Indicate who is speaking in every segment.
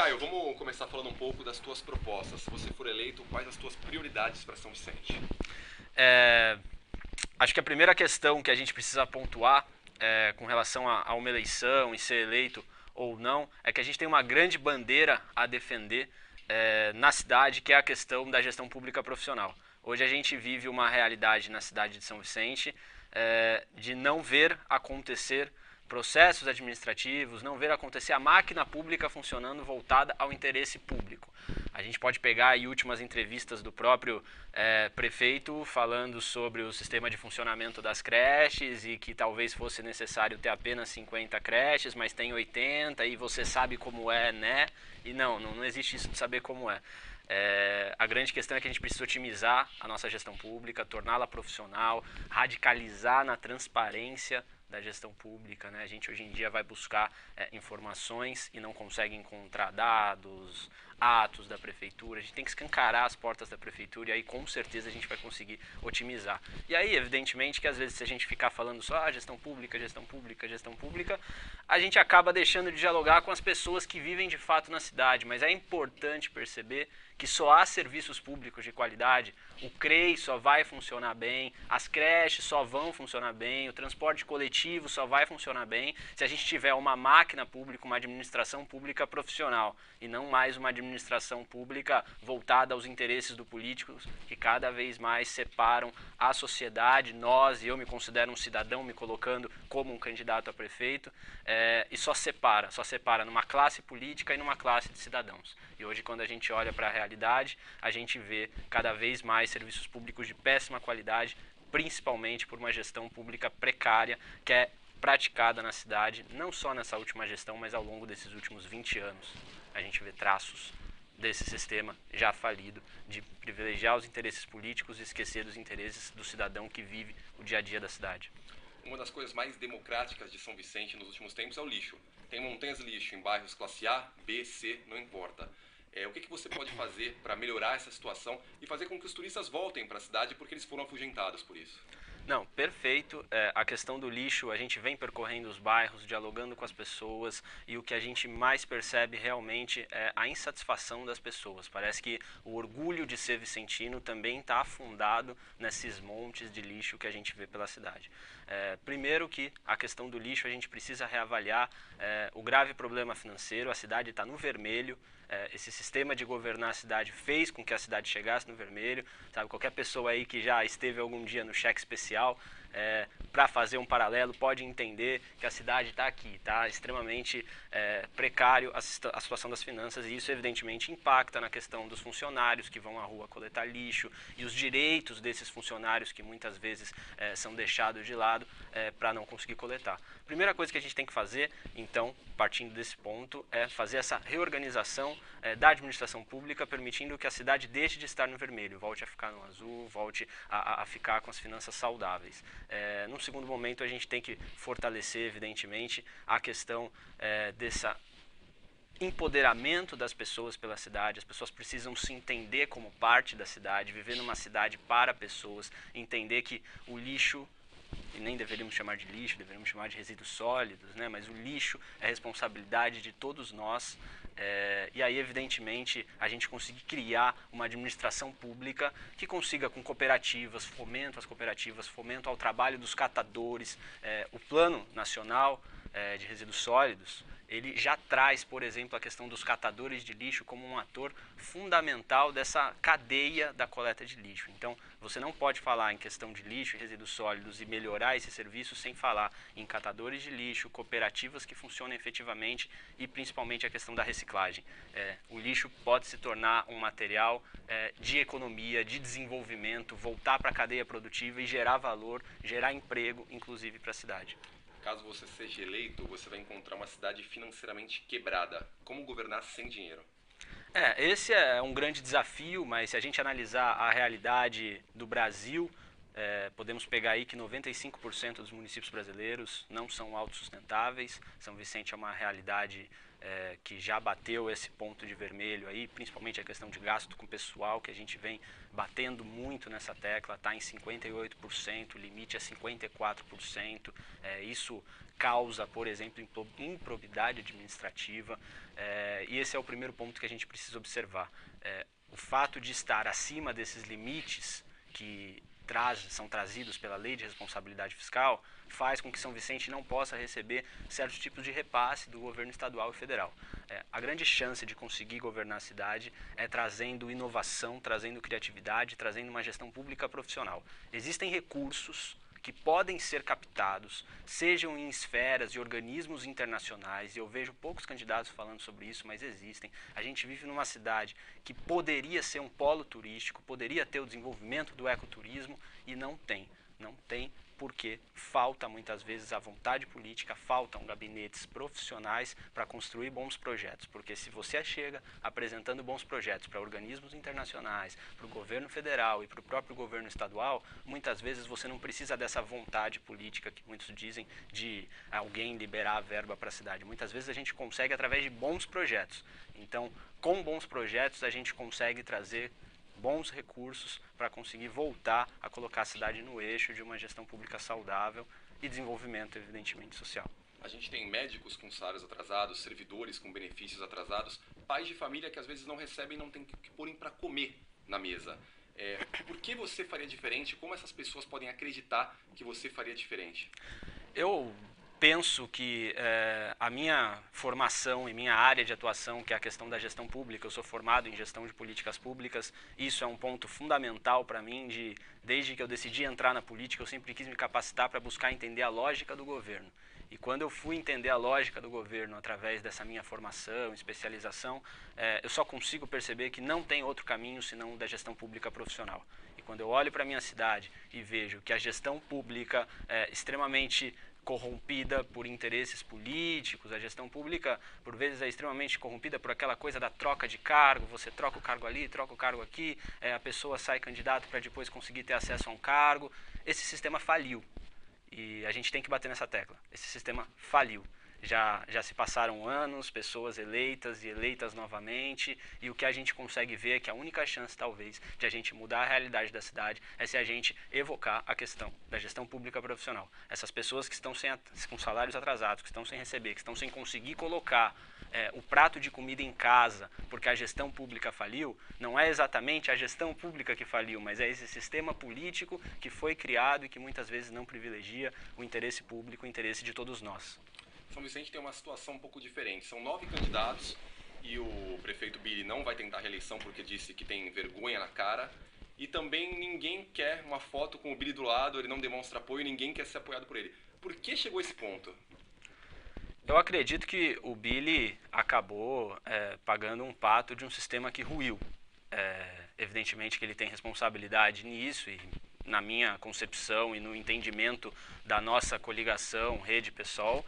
Speaker 1: Caio, vamos começar falando um pouco das tuas propostas. Se você for eleito, quais as tuas prioridades para São Vicente?
Speaker 2: É, Acho que a primeira questão que a gente precisa pontuar com relação a uma eleição e ser eleito ou não é que a gente tem uma grande bandeira a defender na cidade, que é a questão da gestão pública profissional. Hoje a gente vive uma realidade na cidade de São Vicente de não ver acontecer processos administrativos, não ver acontecer a máquina pública funcionando voltada ao interesse público. A gente pode pegar aí últimas entrevistas do próprio prefeito falando sobre o sistema de funcionamento das creches e que talvez fosse necessário ter apenas 50 creches, mas tem 80 e você sabe como é, né? E não existe isso de saber como é. A grande questão é que a gente precisa otimizar a nossa gestão pública, torná-la profissional, radicalizar na transparência da gestão pública, né? A gente hoje em dia vai buscar informações e não consegue encontrar dados, atos da prefeitura. A gente tem que escancarar as portas da prefeitura e aí com certeza a gente vai conseguir otimizar. E aí, evidentemente, que às vezes se a gente ficar falando só gestão pública, gestão pública, gestão pública, a gente acaba deixando de dialogar com as pessoas que vivem de fato na cidade. Mas é importante perceber que só há serviços públicos de qualidade, o CREI só vai funcionar bem, as creches só vão funcionar bem, o transporte coletivo só vai funcionar bem se a gente tiver uma máquina pública, uma administração pública profissional e não mais uma administração pública voltada aos interesses do político que cada vez mais separam a sociedade, nós, e eu me considero um cidadão me colocando como um candidato a prefeito, e só separa numa classe política e numa classe de cidadãos. E hoje, quando a gente olha para a realidade, a gente vê cada vez mais serviços públicos de péssima qualidade, principalmente por uma gestão pública precária que é praticada na cidade, não só nessa última gestão, mas ao longo desses últimos 20 anos. A gente vê traços desse sistema já falido de privilegiar os interesses políticos e esquecer dos interesses do cidadão que vive o dia a dia da cidade.
Speaker 1: Uma das coisas mais democráticas de São Vicente nos últimos tempos é o lixo. Tem montanhas de lixo em bairros classe A, B, C, não importa. O que você pode fazer para melhorar essa situação e fazer com que os turistas voltem para a cidade porque eles foram afugentados por isso?
Speaker 2: Não, perfeito. A questão do lixo, a gente vem percorrendo os bairros, dialogando com as pessoas e o que a gente mais percebe realmente é a insatisfação das pessoas. Parece que o orgulho de ser vicentino também está afundado nesses montes de lixo que a gente vê pela cidade. Primeiro que a questão do lixo a gente precisa reavaliar o grave problema financeiro, a cidade está no vermelho. Esse sistema de governar a cidade fez com que a cidade chegasse no vermelho, sabe? Qualquer pessoa aí que já esteve algum dia no cheque especial, para fazer um paralelo, pode entender que a cidade está aqui, está extremamente precário a situação das finanças e isso evidentemente impacta na questão dos funcionários que vão à rua coletar lixo e os direitos desses funcionários que muitas vezes são deixados de lado para não conseguir coletar. Primeira coisa que a gente tem que fazer, então, partindo desse ponto, é fazer essa reorganização da administração pública, permitindo que a cidade deixe de estar no vermelho, volte a ficar no azul, volte a ficar com as finanças saudáveis. Num segundo momento, a gente tem que fortalecer, evidentemente, a questão desse empoderamento das pessoas pela cidade. As pessoas precisam se entender como parte da cidade, viver numa cidade para pessoas, entender que o lixo, e nem deveríamos chamar de lixo, deveríamos chamar de resíduos sólidos, né? Mas o lixo é responsabilidade de todos nós. E aí, evidentemente, a gente conseguir criar uma administração pública que consiga, com cooperativas, fomento às cooperativas, fomento ao trabalho dos catadores. O Plano Nacional de Resíduos Sólidos, ele já traz, por exemplo, a questão dos catadores de lixo como um ator fundamental dessa cadeia da coleta de lixo. Então, você não pode falar em questão de lixo e resíduos sólidos e melhorar esse serviço sem falar em catadores de lixo, cooperativas que funcionem efetivamente e principalmente a questão da reciclagem. O lixo pode se tornar um material de economia, de desenvolvimento, voltar para a cadeia produtiva e gerar valor, gerar emprego, inclusive para a cidade.
Speaker 1: Caso você seja eleito, você vai encontrar uma cidade financeiramente quebrada. Como governar sem dinheiro?
Speaker 2: Esse é um grande desafio, mas se a gente analisar a realidade do Brasil, Podemos pegar aí que 95% dos municípios brasileiros não são autossustentáveis. São Vicente é uma realidade que já bateu esse ponto de vermelho aí, principalmente a questão de gasto com pessoal, que a gente vem batendo muito nessa tecla, está em 58%, o limite é 54%. Isso causa, por exemplo, improbidade administrativa, e esse é o primeiro ponto que a gente precisa observar. O fato de estar acima desses limites que são trazidos pela Lei de Responsabilidade Fiscal faz com que São Vicente não possa receber certos tipos de repasse do governo estadual e federal. A grande chance de conseguir governar a cidade é trazendo inovação, trazendo criatividade, trazendo uma gestão pública profissional. Existem recursos que podem ser captados, sejam em esferas e organismos internacionais, e eu vejo poucos candidatos falando sobre isso, mas existem. A gente vive numa cidade que poderia ser um polo turístico, poderia ter o desenvolvimento do ecoturismo, e não tem. Não tem porque falta muitas vezes a vontade política, faltam gabinetes profissionais para construir bons projetos. Porque se você chega apresentando bons projetos para organismos internacionais, para o governo federal e para o próprio governo estadual, muitas vezes você não precisa dessa vontade política que muitos dizem de alguém liberar a verba para a cidade. Muitas vezes a gente consegue através de bons projetos. Então, com bons projetos a gente consegue trazer bons recursos para conseguir voltar a colocar a cidade no eixo de uma gestão pública saudável e desenvolvimento, evidentemente, social.
Speaker 1: A gente tem médicos com salários atrasados, servidores com benefícios atrasados, pais de família que às vezes não recebem e não tem que porem para comer na mesa. Por que você faria diferente? Como essas pessoas podem acreditar que você faria diferente?
Speaker 2: Eu penso que a minha formação e minha área de atuação, que é a questão da gestão pública, eu sou formado em gestão de políticas públicas, isso é um ponto fundamental para mim, desde que eu decidi entrar na política, eu sempre quis me capacitar para buscar entender a lógica do governo. E quando eu fui entender a lógica do governo através dessa minha formação, especialização, eu só consigo perceber que não tem outro caminho senão da gestão pública profissional. E quando eu olho para a minha cidade e vejo que a gestão pública é extremamente corrompida por interesses políticos, a gestão pública por vezes é extremamente corrompida por aquela coisa da troca de cargo, você troca o cargo ali, troca o cargo aqui, a pessoa sai candidato para depois conseguir ter acesso a um cargo. Esse sistema faliu e a gente tem que bater nessa tecla, esse sistema faliu. Já se passaram anos, pessoas eleitas e eleitas novamente, e o que a gente consegue ver é que a única chance, talvez, de a gente mudar a realidade da cidade é se a gente evocar a questão da gestão pública profissional. Essas pessoas que estão com salários atrasados, que estão sem receber, que estão sem conseguir colocar o prato de comida em casa porque a gestão pública faliu, não é exatamente a gestão pública que faliu, mas é esse sistema político que foi criado e que muitas vezes não privilegia o interesse público, o interesse de todos nós.
Speaker 1: São Vicente tem uma situação um pouco diferente. São 9 candidatos e o prefeito Billy não vai tentar a reeleição porque disse que tem vergonha na cara. E também ninguém quer uma foto com o Billy do lado, ele não demonstra apoio, ninguém quer ser apoiado por ele. Por que chegou a esse ponto?
Speaker 2: Eu acredito que o Billy acabou pagando um pato de um sistema que ruiu. Evidentemente que ele tem responsabilidade nisso e na minha concepção e no entendimento da nossa coligação Rede PSOL,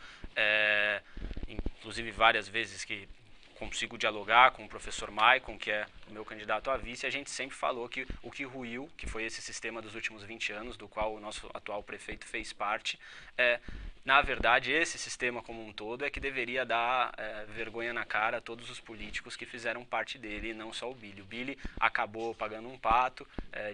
Speaker 2: inclusive várias vezes que consigo dialogar com o professor Maicon, que é o meu candidato a vice, a gente sempre falou que o que ruiu, que foi esse sistema dos últimos 20 anos, do qual o nosso atual prefeito fez parte, na verdade, esse sistema como um todo é que deveria dar vergonha na cara a todos os políticos que fizeram parte dele, e não só o Billy. O Billy acabou pagando um pato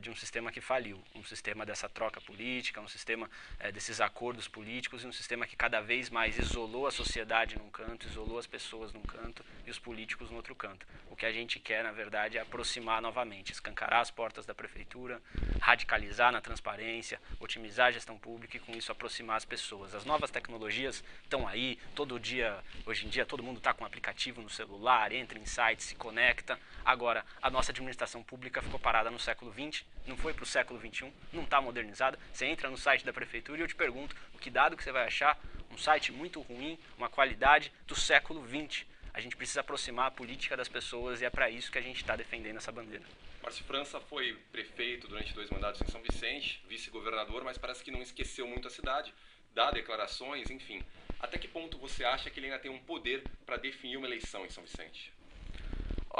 Speaker 2: de um sistema que faliu, um sistema dessa troca política, um sistema desses acordos políticos, e um sistema que cada vez mais isolou a sociedade num canto, isolou as pessoas num canto e os políticos no outro canto. O que a gente quer, na verdade, é aproximar novamente, escancarar as portas da prefeitura, radicalizar na transparência, otimizar a gestão pública e com isso aproximar as pessoas. As novas tecnologias estão aí, todo dia, hoje em dia todo mundo está com um aplicativo no celular, entra em sites, se conecta. Agora, a nossa administração pública ficou parada no século XX, não foi para o século XXI, não está modernizada. Você entra no site da prefeitura e eu te pergunto, que dado que você vai achar? Um site muito ruim, uma qualidade do século XX. A gente precisa aproximar a política das pessoas e é para isso que a gente está defendendo essa bandeira.
Speaker 1: Márcio França foi prefeito durante 2 mandatos em São Vicente, vice-governador, mas parece que não esqueceu muito a cidade, dá declarações, enfim. Até que ponto você acha que ele ainda tem um poder para definir uma eleição em São Vicente?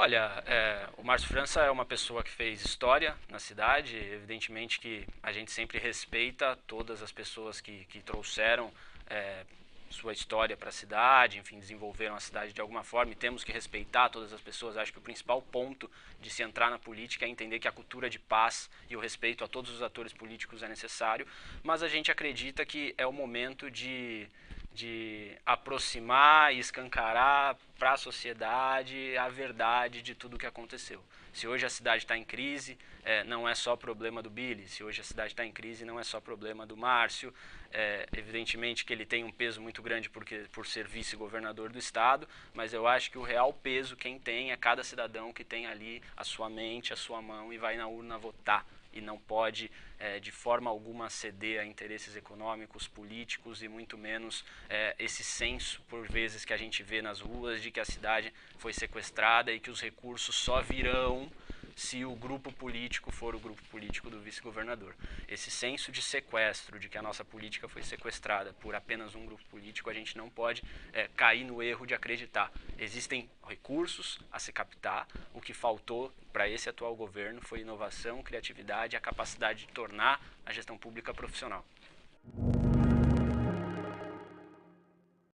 Speaker 2: Olha, o Márcio França é uma pessoa que fez história na cidade. Evidentemente que a gente sempre respeita todas as pessoas que trouxeram sua história para a cidade, enfim, desenvolveram a cidade de alguma forma, e temos que respeitar todas as pessoas. Acho que o principal ponto de se entrar na política é entender que a cultura de paz e o respeito a todos os atores políticos é necessário, mas a gente acredita que é o momento de aproximar e escancarar para a sociedade a verdade de tudo o que aconteceu. Se hoje a cidade está em crise, não é só problema do Billy. Se hoje a cidade está em crise, não é só problema do Márcio. Evidentemente que ele tem um peso muito grande por ser vice-governador do estado, mas eu acho que o real peso quem tem é cada cidadão que tem ali a sua mente, a sua mão e vai na urna votar. E não pode, de forma alguma, ceder a interesses econômicos, políticos e muito menos esse senso, por vezes, que a gente vê nas ruas de que a cidade foi sequestrada e que os recursos só virão se o grupo político for o grupo político do vice-governador. Esse senso de sequestro, de que a nossa política foi sequestrada por apenas um grupo político, a gente não pode cair no erro de acreditar. Existem recursos a se captar, o que faltou para esse atual governo foi inovação, criatividade e a capacidade de tornar a gestão pública profissional.